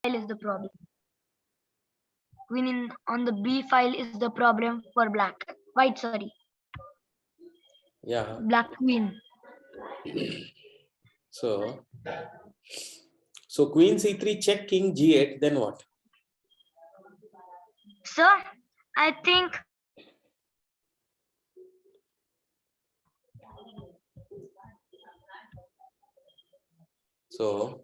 is the problem. Queen on the B file is the problem for black. White, sorry. Yeah. Black queen. So queen c3 check king g8, then what? Sir, I think so.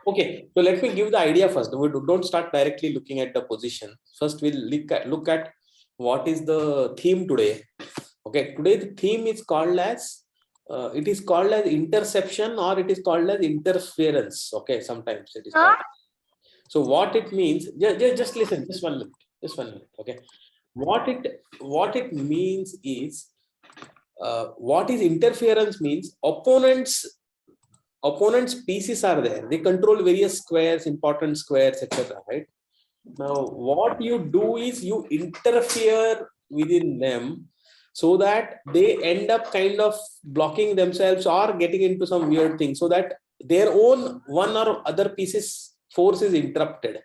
Okay, so let me give the idea first. We don't start directly looking at the position. First, we'll look at what is the theme today. Okay, today the theme is called as it is called as interception, or it is called as interference. Okay, sometimes it is called. So what it means, just listen, just 1 minute, just 1 minute. Okay, what it means is what is interference means opponent's pieces are there. They control various squares, important squares, etc. Right? Now, what you do is you interfere within them so that they end up kind of blocking themselves or getting into some weird thing, so that their own one or other pieces force is interrupted.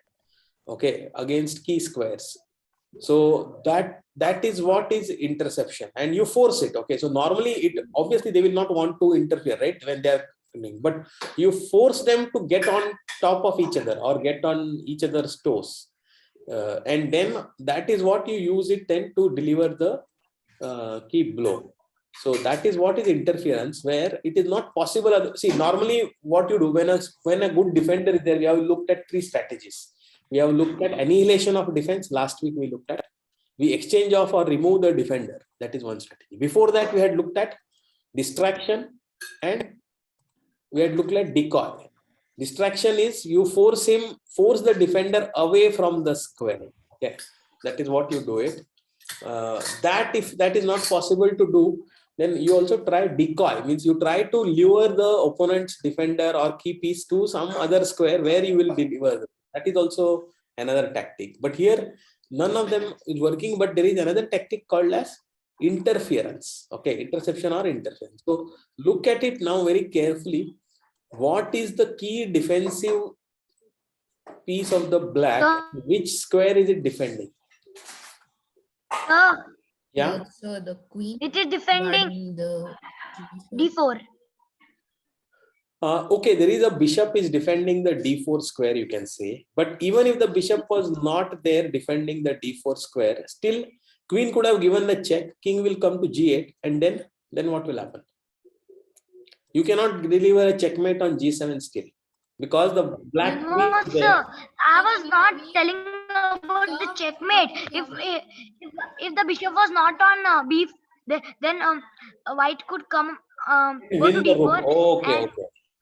Okay, against key squares. So that is what is interception, and you force it. Okay, so normally it obviously they will not want to interfere, right, when they are, but you force them to get on top of each other or get on each other's toes, and then that is what you use it then to deliver the key blow. So that is what is interference, where it is not possible. See, normally what you do when a good defender is there, we have looked at 3 strategies. We have looked at annihilation of defense. Last week we looked at, we exchange off or remove the defender. That is one strategy. Before that we had looked at distraction, and we had looked at decoy. Distraction is you force the defender away from the square. Okay, that is what you do it. That if that is not possible to do, then you also try decoy. Means you try to lure the opponent's defender or key piece to some other square where you will deliver. That is also another tactic. But here none of them is working. But there is another tactic called as interference. Okay, interception or interference. So look at it now very carefully. What is the key defensive piece of the black? Which square is it defending? Yeah. So the queen. It is defending the d4. Okay, there is a bishop is defending the d4 square, you can say. But even if the bishop was not there defending the d4 square, still queen could have given the check. King will come to g8, and then what will happen? You cannot deliver a checkmate on g7 still, because the black queen is there. Sir, I was not telling about the checkmate. If the bishop was not on b, then white could come go to Win the rook. d4.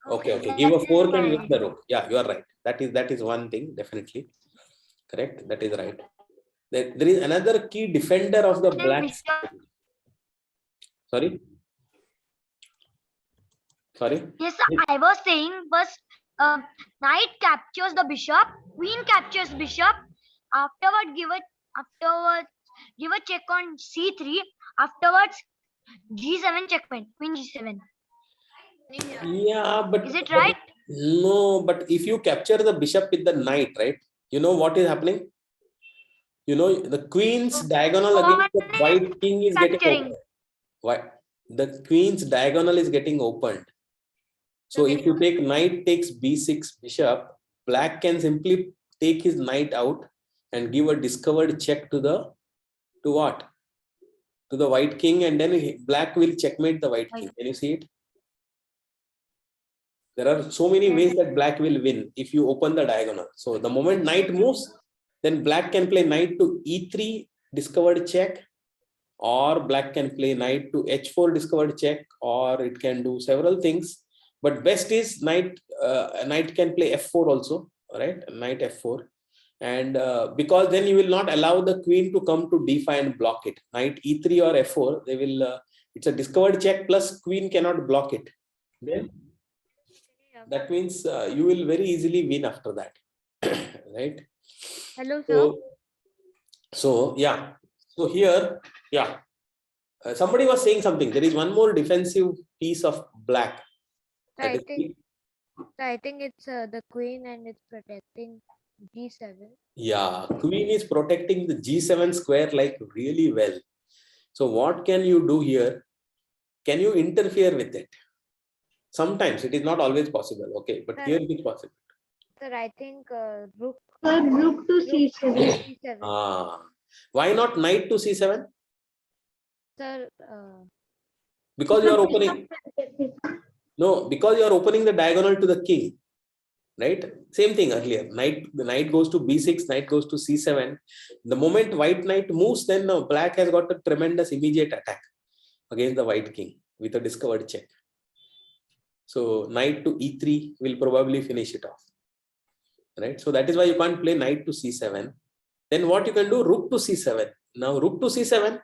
Okay. Give a fork and win the rook. Yeah, you are right. That is one thing, definitely correct. That is right. There is another key defender of the black. Sorry. Yes, sir, I was saying first knight captures the bishop, queen captures bishop. Afterward, give a check on c3. Afterwards, g7 checkmate, queen g7. Yeah, but is it right? No, but if you capture the bishop with the knight, right? You know what is happening? You know the queen's diagonal against the white king is getting opened. Why? The queen's diagonal is getting opened. So if you take knight takes b6 bishop, black can simply take his knight out and give a discovered check to what? To the white king, and then black will checkmate the white king. Can you see it? There are so many ways that black will win if you open the diagonal. So the moment knight moves, then black can play knight to e3 discovered check, or black can play knight to h4 discovered check, or it can do several things. But best is knight can play f4 also, right? Knight f4, and because then you will not allow the queen to come to d5 and block it. Knight e3 or f4, they will. It's a discovered check plus queen cannot block it. Then that means you will very easily win after that, right? Hello, sir. So yeah. So here, yeah. Somebody was saying something. There is one more defensive piece of black. I think it's the queen and it's protecting G7. Yeah, queen is protecting the G7 square like really well. So what can you do here? Can you interfere with it? Sometimes it is not always possible. Okay, but here it is possible. Sir, I think rook Rook to C7. C7. Why not knight to C7? Sir, Because you are opening. No, because you are opening the diagonal to the king. Right? Same thing earlier. The knight goes to B6, knight goes to C7. The moment white knight moves, then black has got a tremendous immediate attack against the white king with a discovered check. So knight to E3 will probably finish it off. Right? So that is why you can't play knight to C7. Then what you can do? Rook to C7. Now rook to C7,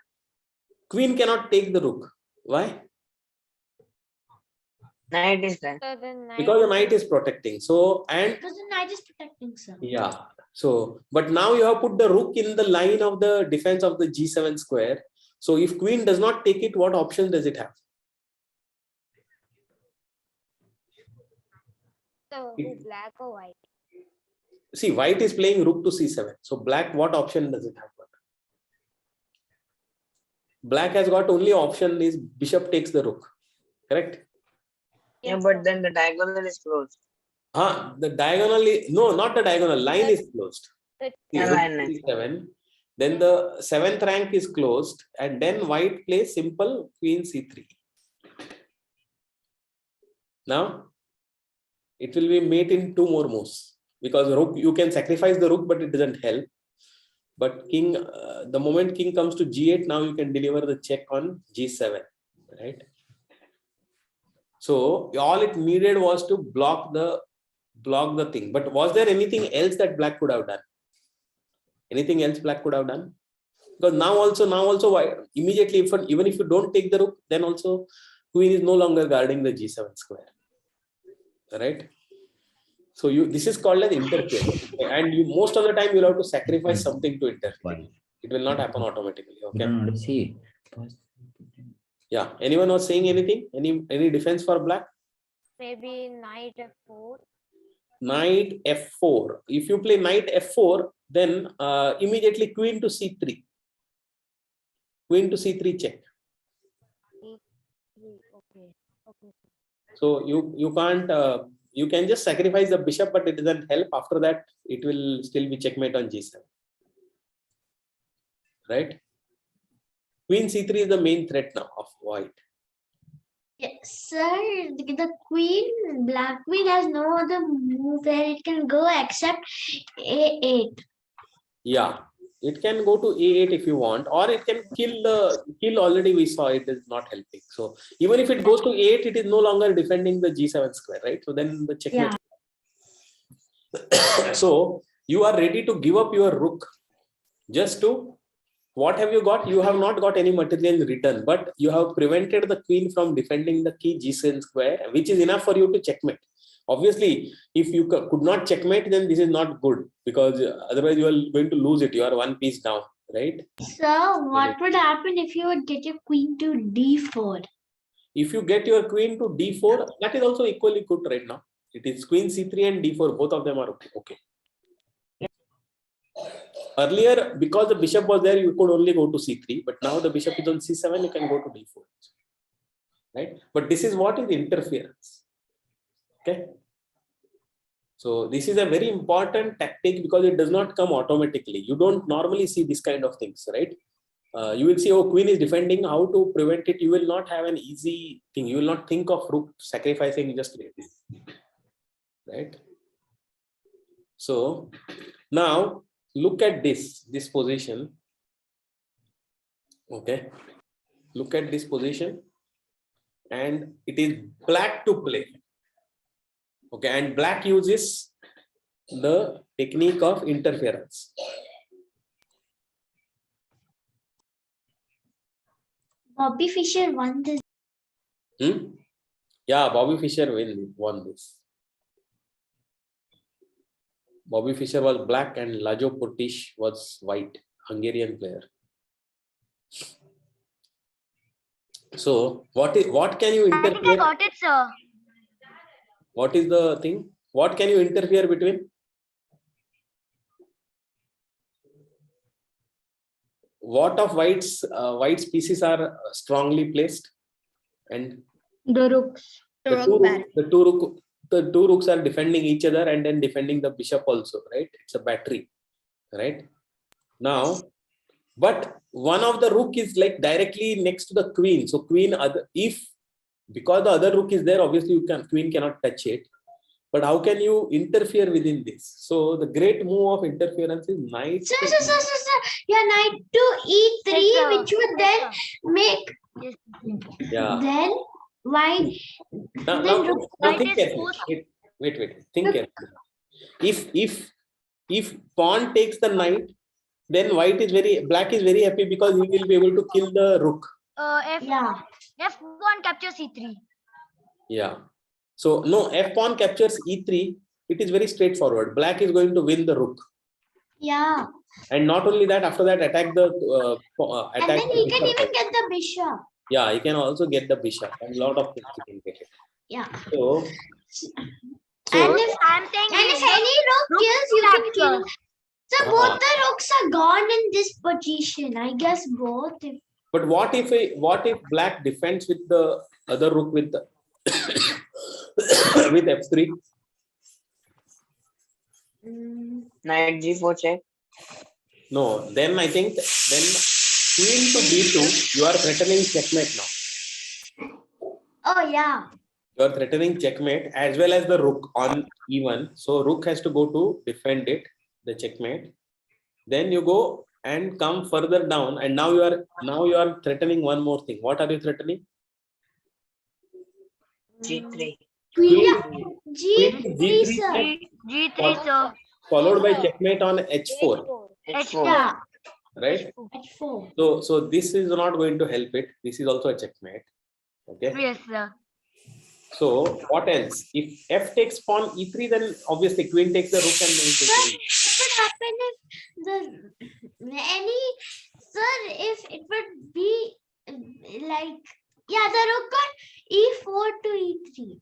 queen cannot take the rook. Why? Knight is there. sir, then knight. Because the knight is protecting. So, and Because the knight is protecting, sir. yeah. So, but now you have put the rook in the line of the defense of the G7 square. So if queen does not take it, what option does it have? So who, black or white? See, white is playing rook to C7. So black, what option does it have? Black has got only option is bishop takes the rook. Correct? Yeah, but then the diagonal is closed. The diagonal is, no, not the diagonal, line is closed. See, Yeah, rook line to is C7. Then the 7th rank is closed, and then white plays simple queen C3. Now it will be mate in 2 more moves, because rook, you can sacrifice the rook, but it doesn't help. But king, the moment king comes to G8, now you can deliver the check on G7, right? So all it needed was to block the thing. But was there anything else that black could have done? Anything else black could have done? Because now also why immediately even if you don't take the rook, then also queen is no longer guarding the G7 square, right? So this is called as interference, and you most of the time you'll have to sacrifice something to interfere. It will not happen automatically. Okay. Yeah. Anyone was saying anything? Any defense for black? Maybe knight F4. Knight F4. If you play knight F4, then immediately queen to C3. Queen to C3 check. Okay. Okay. So you can't. You can just sacrifice the bishop, but it doesn't help. After that, it will still be checkmate on G7. Right? Queen C3 is the main threat now of white. Yes, sir. The queen, black queen has no other move where it can go except A8. Yeah, it can go to A8 if you want, or it can kill already we saw it is not helping. So even if it goes to A8, it is no longer defending the G7 square, right? So then the checkmate. Yeah. So you are ready to give up your rook just to, what have you got? You have not got any material in return, but you have prevented the queen from defending the key G7 square, which is enough for you to checkmate. Obviously, if you could not checkmate, then this is not good, because otherwise you are going to lose it. You are one piece down, right? So what would happen if you would get your queen to D4? If you get your queen to D4, that is also equally good right now. It is queen C3 and D4, both of them are okay. Earlier, because the bishop was there, you could only go to C3, but now the bishop is on C7, you can go to D4. Right? But this is what is interference. Okay. So this is a very important tactic because it does not come automatically. You don't normally see this kind of things, right? You will see, oh, queen is defending, how to prevent it. You will not have an easy thing. You will not think of rook sacrificing just like this, right? So now look at this position. Okay. Look at this position, and it is black to play. Okay, and black uses the technique of interference. Bobby Fischer won this. Yeah, Bobby Fischer won this. Bobby Fischer was black and Lajo Potish was white, Hungarian player. So what can you interfere? I think I got it, sir. What is the thing? What can you interfere between? What of white species are strongly placed? And The rooks. the two rooks are defending each other and then defending the bishop also, right? It's a battery, right? Now, but one of the rook is like directly next to the queen. So queen, because the other rook is there, obviously queen cannot touch it. But how can you interfere within this? So the great move of interference is knight. Sir. Yeah, knight to e3, Yes, sir. which would then make Yes. Yeah. then white. Now Knight think is carefully. Wait. Think carefully. If pawn takes the knight, then black is very happy because he will be able to kill the rook. F1 captures C3. Yeah. So no, f pawn captures e3. It is very straightforward. Black is going to win the rook. Yeah. And not only that, after that, attack the And then he can even get the bishop. Yeah, he can also get the bishop and a lot of things he can get it. Yeah. So And if I'm saying any rook kills, you can kill. So both the rooks are gone in this position. I guess both. but what if black defends with the other rook with the with f3? Knight g4 check. No, then I think queen to b2, you are threatening checkmate now. Oh yeah. You are threatening checkmate as well as the rook on e1. So rook has to go to defend it, the checkmate. Then you go and come further down, and now you are threatening one more thing. What are you threatening? g3. Queen Queen G3, sir. G3, sir. Followed by checkmate on h4. h4. Yeah. Right? H4. So this is not going to help it. This is also a checkmate. Okay. Yes, sir. So what else? If f takes pawn e3, then obviously queen takes the rook and then takes the What would happen if it would be like, yeah, the rook got e4 to e3.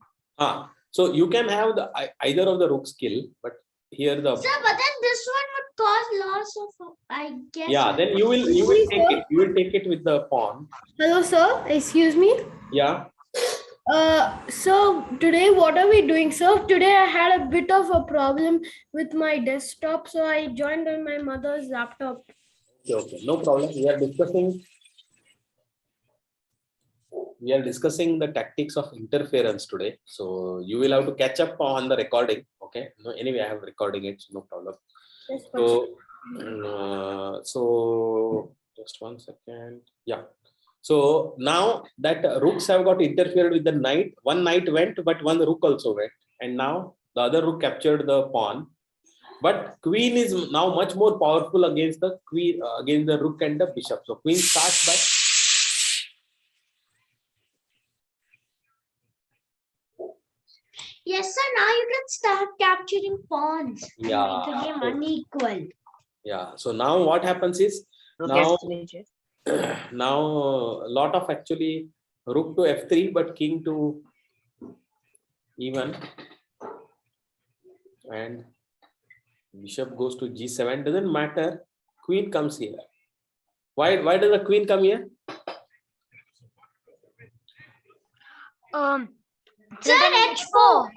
So you can have either of the rooks kill, but here the Sir, but then this one would cause loss of, I guess. yeah. Then you will take it. You will take it with the pawn. Hello, sir. Excuse me. Yeah. So today, what are we doing, sir? Today I had a bit of a problem with my desktop, so I joined on my mother's laptop. Okay. No problem. We are discussing the tactics of interference today. So you will have to catch up on the recording. Okay. No, anyway, I have recording it, so no problem. Yes, So just 1 second. Yeah. So now that rooks have got interfered with the knight, one knight went, but one rook also went. And now the other rook captured the pawn. But queen is now much more powerful against the queen, against the rook and the bishop. So queen starts by. Yes, sir. Now you can start capturing pawns. Yeah. And make the game unequal. Yeah. So now what happens is Rook now f3 check. now a lot of actually rook to f3, but king to e1, and bishop goes to g7. Doesn't matter. Queen comes here. Why does the queen come here? Sir, h4.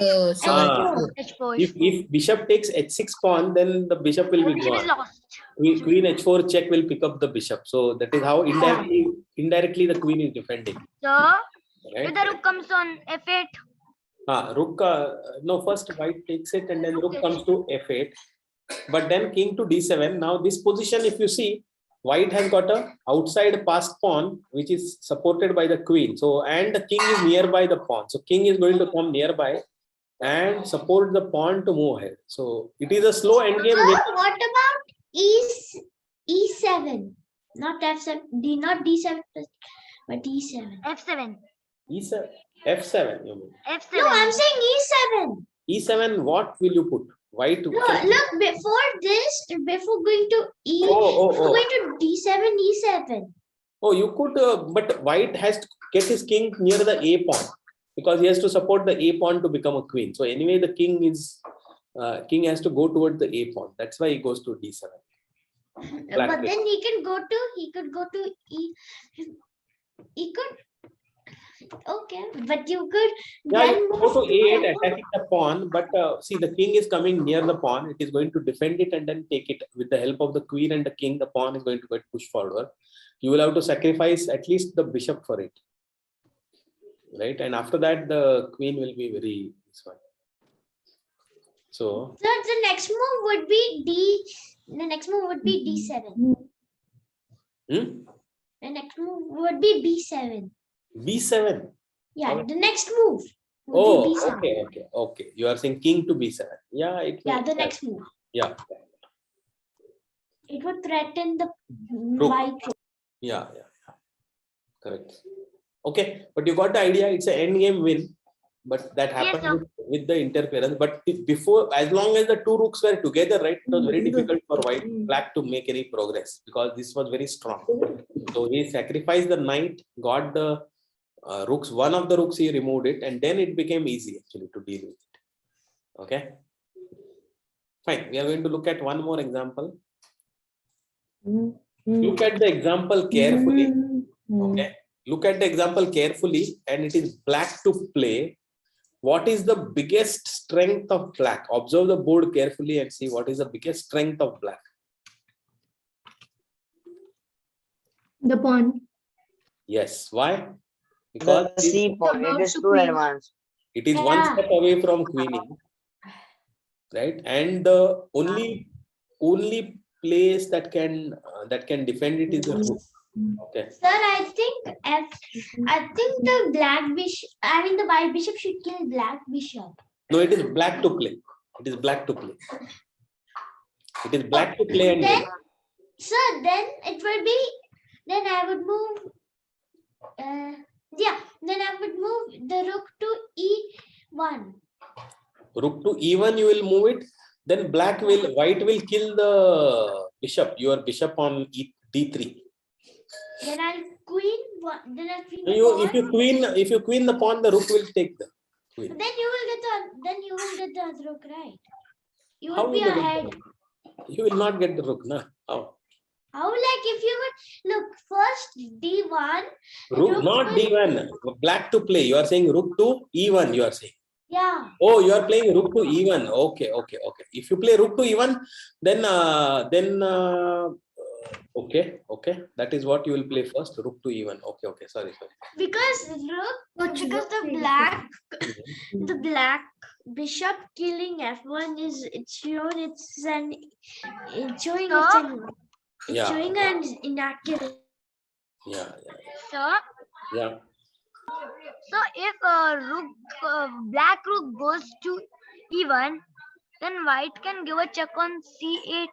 H4. If bishop takes h6 pawn, then the bishop will be Bishop is gone. lost. Queen h4 check will pick up the bishop. So that is how indirectly the queen is defending. Sir, Right? if the rook comes on F8. Rook. No, first white takes it, and then rook Okay. comes to f8. But then king to d7. Now this position, if you see, white has got a outside passed pawn, which is supported by the queen. So, and the king is nearby the pawn. So king is going to come nearby and support the pawn to move ahead. So it is a slow endgame. Sir, what about E7? Not F7, not D7, but E7. F7. E7, F7. You mean. F7. No, I'm saying E7. E7, what will you put? White. No, look, before this, before going to going to D7, E7. Oh, you could, but white has to get his king near the A pawn. because he has to support the A pawn to become a queen. So anyway, the king has to go toward the A pawn. That's why he goes to D7. Black But plays. then he could go to E. He could. Okay, but you could Yeah, then you move go to A8 F1. attacking the pawn, but see, the king is coming near the pawn. It is going to defend it and then take it with the help of the queen and the king. The pawn is going to get pushed forward. You will have to sacrifice at least the bishop for it, right? And after that, the queen will be very this one. So So the next move would be D. The next move would be D7. The next move would be B7. B7. Yeah, Okay. the next move would Oh, be B7. okay. You are saying king to B7. Yeah, Yeah, the next move. Yeah. It would threaten the Rook. white rook. Yeah. Correct. Okay, but you got the idea. It's an end game win, but that happened sir. with the interference. But before, as long as the two rooks were together, right, it was very difficult for black to make any progress because this was very strong. So he sacrificed the knight, got the rooks. One of the rooks he removed it, and then it became easy actually to deal with it. Okay. Fine. We are going to look at one more example. Look at the example carefully. Okay. Look at the example carefully, and it is black to play. What is the biggest strength of black? Observe the board carefully and see what is the biggest strength of black. The pawn. Yes. Why? The Because C pawn, it is to too queen. advanced. it is one step away from queening, right? And the only place that can defend it is the rook. Okay. Sir, I think the black bishop. I mean, the white bishop should kill black bishop. No, it is black to play. It is black to play. It is black to play and Then, win. sir, then it will be. Then I would move. Yeah. Then I would move the rook to E1. Rook to E1, you will move it. Then white will kill the bishop. Your bishop on D3. Then I'll queen. Then I'll queen. If you queen the pawn, the rook will take the queen. Then you will get the other rook, right? You How will be will you get ahead. the rook? You will not get the rook, na? How? How, like, if you would look first D1. Rook, not D1. Black to play. You are saying rook to E1. You are saying. Yeah. Oh, you are playing rook to E1. Okay. If you play rook to E1, then okay. That is what you will play first. Rook to E1. Okay. Sorry. Because the black bishop killing F1 it's showing an inaccurate. Yeah. Sir, Yeah. so if black rook goes to E1, then white can give a check on C8.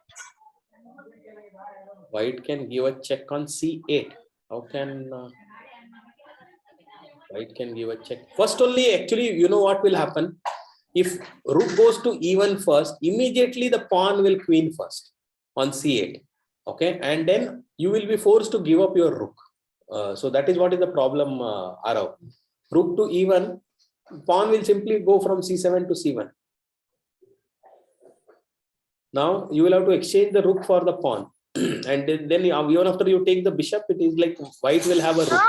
White can give a check on C8. How can white can give a check? First only, actually, you know what will happen? If rook goes to E1 first, immediately the pawn will queen first on C8. Okay, and then you will be forced to give up your rook. So that is what is the problem, Arav. Rook to E1, pawn will simply go from C7 to C1. Now you will have to exchange the rook for the pawn. And then even after you take the bishop, it is like white will have a rook.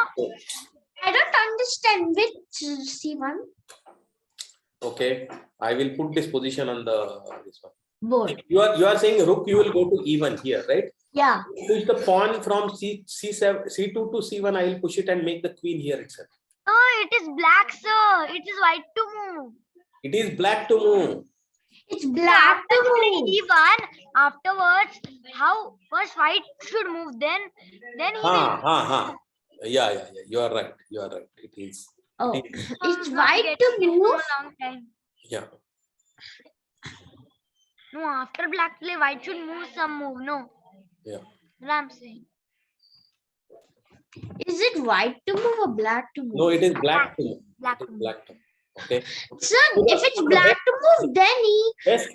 I don't understand which C1 Okay, I will put this position on this one. board. You are saying rook, you will go to E1 here, right? Yeah. Push the pawn from C7, C2 to C1. I will push it and make the queen here itself. Oh, it is black, sir. It is white to move. It is black to move. It's black to move. E1. Afterwards, how first white should move, then he will. Yeah. You are right. It is. Oh, It is. it's Not white getting to it for move. a long time. Yeah. No, after black play, white should move some move. No. Yeah. What I'm saying. Is it white to move or black to move? No, it is black to move. Black It to is move. black to move. Okay. Sir, if it's black to move, then he Best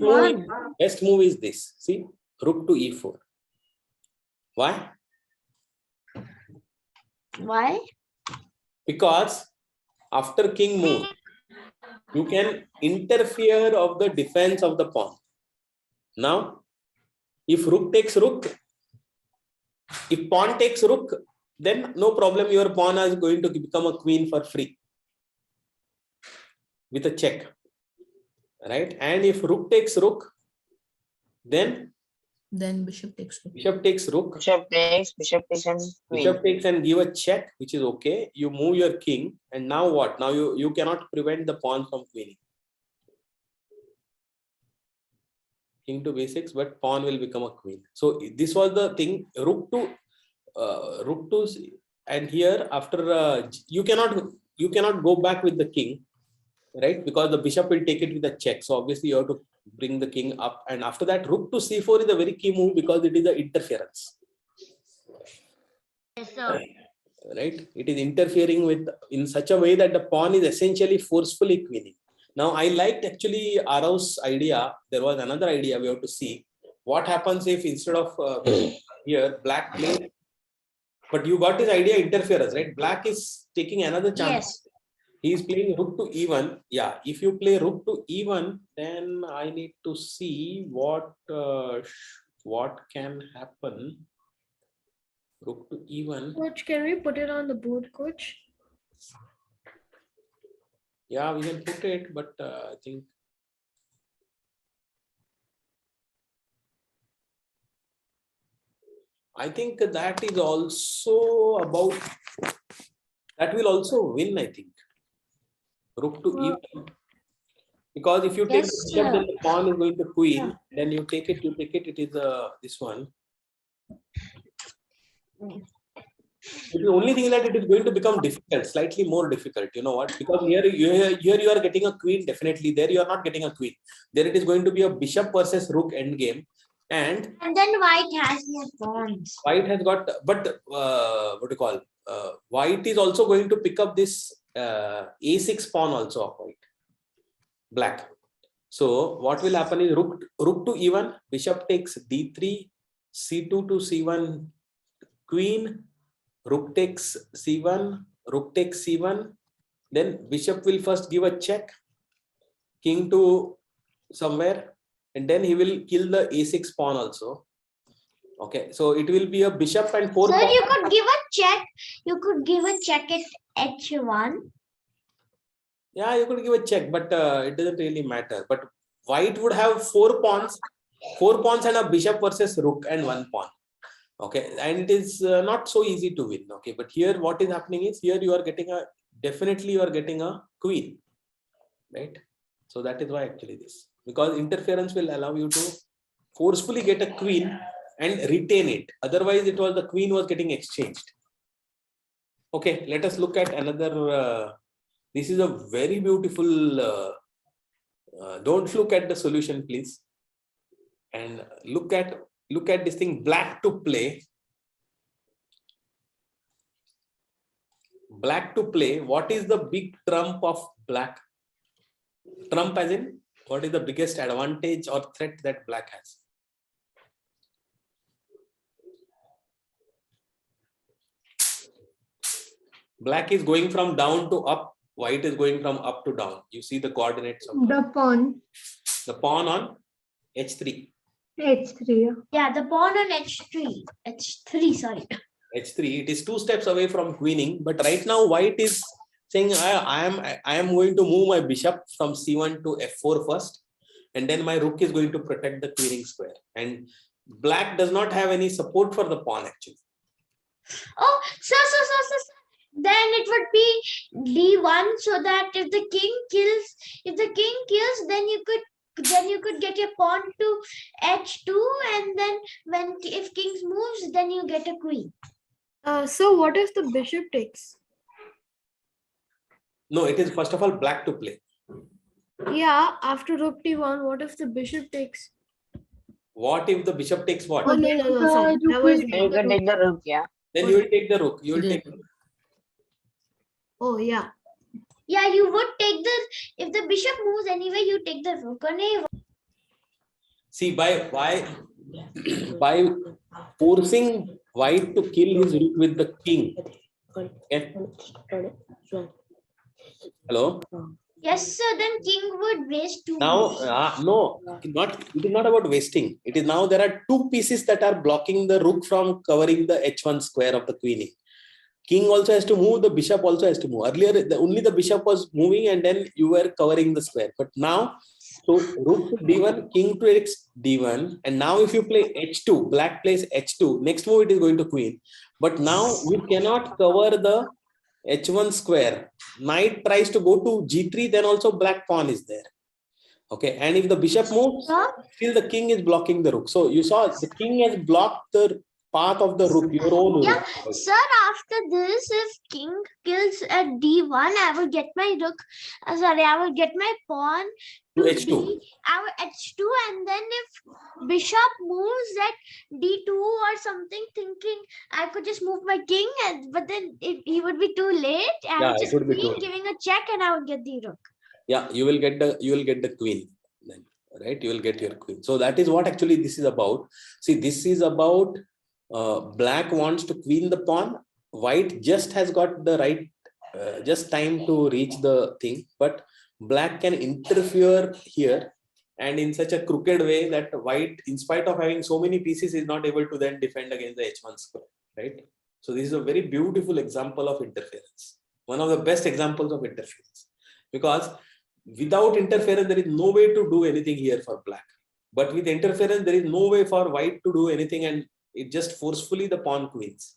move is this. See, rook to E4. Why? Why? Because After king moves, you can interfere of the defense of the pawn. Now, if rook takes rook, if pawn takes rook, then no problem, your pawn is going to become a queen for free with a check, right? And if rook takes rook, then bishop takes rook. bishop takes rook, Bishop takes and queen. bishop takes and give a check, which is okay. You move your king, and now what? Now you cannot prevent the pawn from queening. King to b6, but pawn will become a queen. So this was the thing. Rook to and here after you cannot go back with the king, right? Because the bishop will take it with a check. So obviously you have to bring the king up, and after that rook to c4 is a very key move because it is an interference. Yes, sir. Right? It is interfering with in such a way that the pawn is essentially forcefully queening. Now I liked actually Arav's idea. There was another idea we have to see. What happens if instead of here black plays, but you got his idea interference, right? Black is taking another chance. Yes. He is playing rook to e1. Yeah, if you play rook to e1, then I need to see what can happen. Rook to e1. Coach, can we put it on the board, coach? Yeah, we can put it, but I think that is also about, that will also win, I think. Rook to e1. Because if you take Yes, the bishop, then the pawn is going to queen. Yeah. Then you take it, it is this one. The only thing is that it is going to become difficult, slightly more difficult. You know what? Because here you are getting a queen, definitely. There you are not getting a queen. There it is going to be a bishop versus rook endgame. And then white has more pawns. white has got, but what do you call? White is also going to pick up this a6 pawn also of white, black. So what will happen is rook to e1, bishop takes d3, c2 to c1, queen, rook takes c1, rook takes c1, then bishop will first give a check, king to somewhere, and then he will kill the a6 pawn also. Okay, so it will be a bishop and 4 Sir, pawns. you could give a check. You could give a check at h1. Yeah, you could give a check, but it doesn't really matter. But white would have 4 pawns and a bishop versus rook and 1 pawn. Okay, and it is not so easy to win. Okay, but here what is happening is here you are getting a queen, right? So that is why actually this, because interference will allow you to forcefully get a queen and retain it. Otherwise, it was the queen was getting exchanged. Okay, let us look at another. This is a very beautiful. Don't look at the solution, please, and look at this thing. Black to play. Black to play. What is the big trump of black? Trump as in what is the biggest advantage or threat that black has? Black is going from down to up. White is going from up to down. You see the coordinates of The pawn. the pawn on h3. H3. Yeah, the pawn on h3. h3, sorry. h3. It is 2 steps away from queening, but right now white is saying I am going to move my bishop from c1 to f4 first, and then my rook is going to protect the queening square. And black does not have any support for the pawn actually. Oh, sir. Then it would be d1, so that if the king kills, then you could get your pawn to h2, and then if king moves, then you get a queen. So what if the bishop takes? No, it is first of all black to play. Yeah, after rook t1, what if the bishop takes? What if the bishop takes what? Oh, no, sorry. That was You can take the rook, yeah. Then you will take the rook. You will take. Oh, yeah. Yeah, you would take if the bishop moves anyway, you take the rook on a1. See, by forcing white to kill his rook with the king. Okay? Hello. Yes, sir. Then king would raise two. Now, moves. no, it is not about wasting. It is now there are two pieces that are blocking the rook from covering the h1 square of the queen. King also has to move, the bishop also has to move. Earlier, only the bishop was moving and then you were covering the square. But now, so rook to d1, king to d1. And now if you play h2, black plays h2, next move it is going to queen. But now you cannot cover the h1 square. Knight tries to go to g3, then also black pawn is there. Okay, and if the bishop moves, still the king is blocking the rook. So you saw the king has blocked the path of the rook, your own Yeah, rook. sir. After this, if king kills at d1, I will get my rook. Sorry, I will get my pawn To to h2. I will h2, and then if bishop moves at d2 or something, thinking I could just move my king, and but then he would be too late. I Yeah, would it just would be queen too. giving a check, and I would get the rook. Yeah, you will get the queen then, right? You will get your queen. So that is what actually this is about. See, this is about black wants to queen the pawn. White just has got the right, just time to reach the thing, but black can interfere here and in such a crooked way that white, in spite of having so many pieces, is not able to then defend against the h1 square, right? So this is a very beautiful example of interference. One of the best examples of interference, because without interference, there is no way to do anything here for black. But with interference, there is no way for white to do anything, and it just forcefully the pawn queens.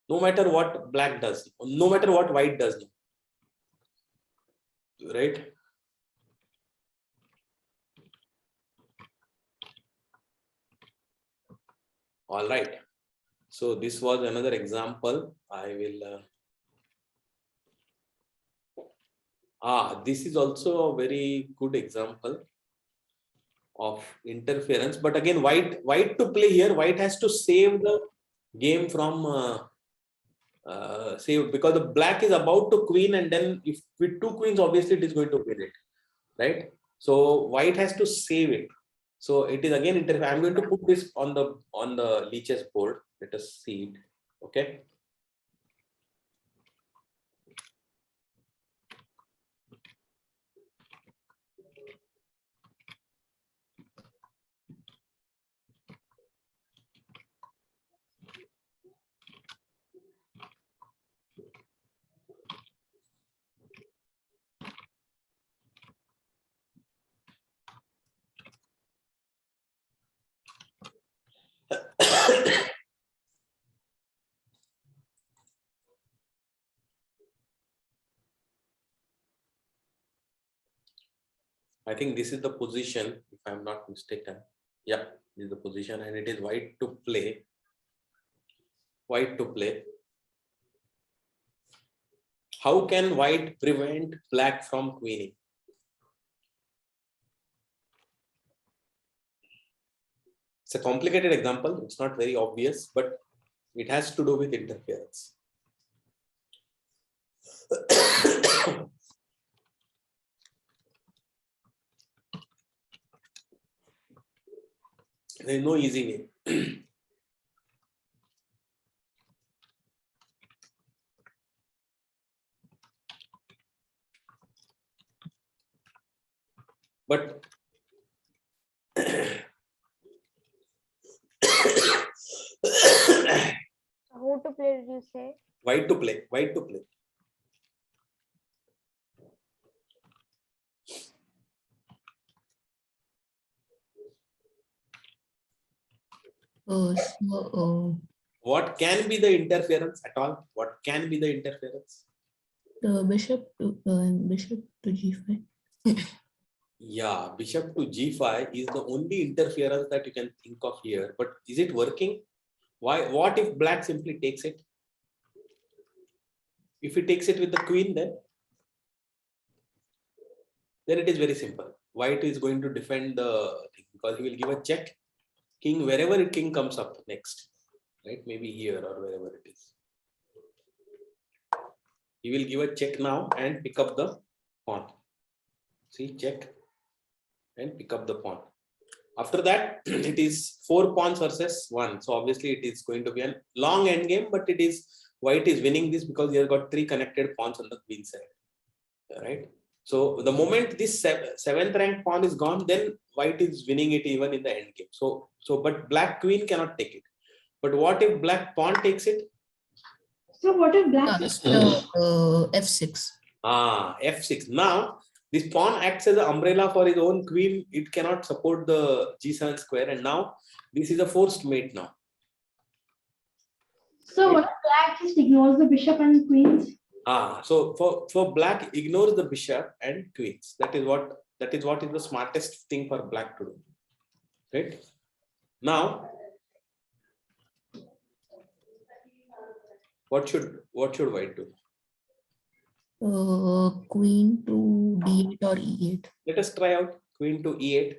No matter what black does, no matter what white does, right? All right. So this was another example. I will. This is also a very good example of interference. But again, white to play here, white has to save the game from save, because the black is about to queen, and then if with two queens, obviously it is going to win it, right? So white has to save it. So it is again interfere. I'm going to put this on the Leech's board. Let us see it. Okay. I think this is the position, if I'm not mistaken. Yeah, this is the position, and it is white to play. White to play. How can white prevent black from queening? It's a complicated example. It's not very obvious, but it has to do with interference. There is no easy way. But Who to play did you say? white to play, white to play. What can be the interference at all? What can be the interference? The bishop to g5. Yeah, bishop to g5 is the only interference that you can think of here. But is it working? Why? What if black simply takes it? If he takes it with the queen, then it is very simple. White is going to defend the thing because he will give a check. King, wherever king comes up next, right? Maybe here or wherever it is. He will give a check now and pick up the pawn. See, check and pick up the pawn. After that, it is 4 pawns versus 1. So obviously it is going to be a long endgame, but it is white is winning this because he has got 3 connected pawns on the queen side, right? So the moment this 7th rank pawn is gone, then white is winning it even in the end game. So but black queen cannot take it. But what if black pawn takes it? So what if black? F6. F6. Now this pawn acts as an umbrella for his own queen. It cannot support the G7 square, and now this is a forced mate now. So what if black just ignores the bishop and queens? So for black ignores the bishop and queens. That is what is the smartest thing for black to do. Right? Now, what should white do? Queen to D8 or E8. Let us try out queen to E8.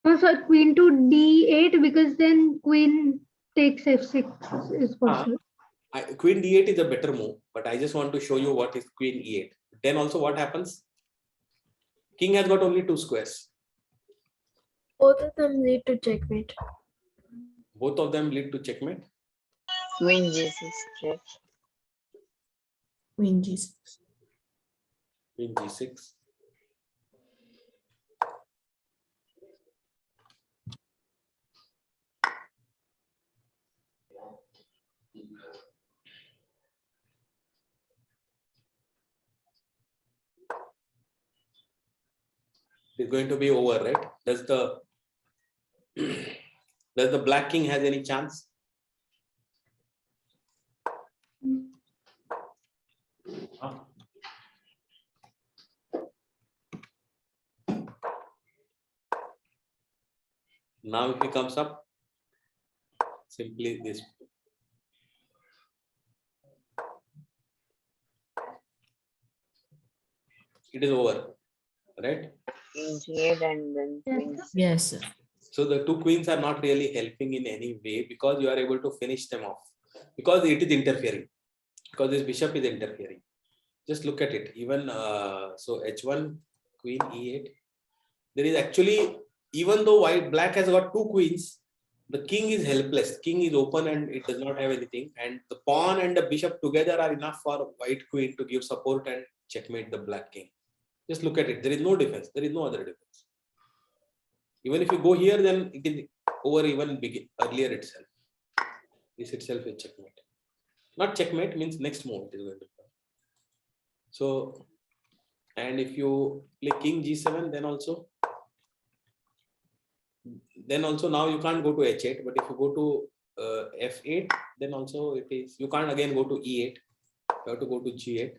Oh, so queen to D8 because then queen takes F6 is possible. Queen D8 is a better move, but I just want to show you what is queen E8. Then also what happens? King has got only 2 squares. Both of them lead to checkmate. Both of them lead to checkmate. Queen G6 check. Queen G6. Queen G6. It's going to be over, right? Does the black king has any chance? Huh? Now if he comes up, simply this. It is over, right? Queen G8 and then Queen C6. Yes, sir. So the 2 queens are not really helping in any way because you are able to finish them off. Because it is interfering. Because this bishop is interfering. Just look at it. Even so H1, queen E8. There is actually, even though black has got 2 queens, the king is helpless. King is open and it does not have anything. And the pawn and the bishop together are enough for white queen to give support and checkmate the black king. Just look at it. There is no defense. There is no other defense. Even if you go here, then it is over even earlier itself. This itself is checkmate. Not checkmate means next move it is going to come. So, and if you play king G7, then also now you can't go to H8. But if you go to F8, then also it is, you can't again go to E8. You have to go to G8.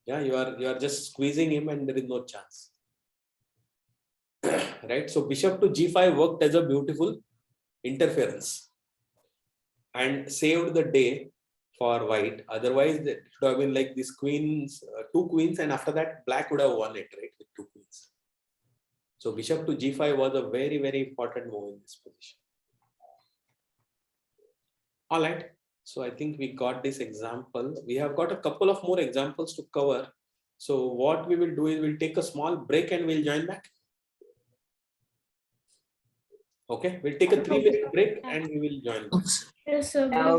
Yeah, you are just squeezing him and there is no chance. Right? So bishop to G5 worked as a beautiful interference and saved the day for white. Otherwise, it should have been like these queens, 2 queens, and after that, black would have won it, right? With 2 queens. So bishop to G5 was a very, very important move in this position. All right. So I think we got this example. We have got a couple of more examples to cover. So what we will do is we'll take a small break and we'll join back. Okay, we'll take a 3-minute break and we will join back. Yes, sir.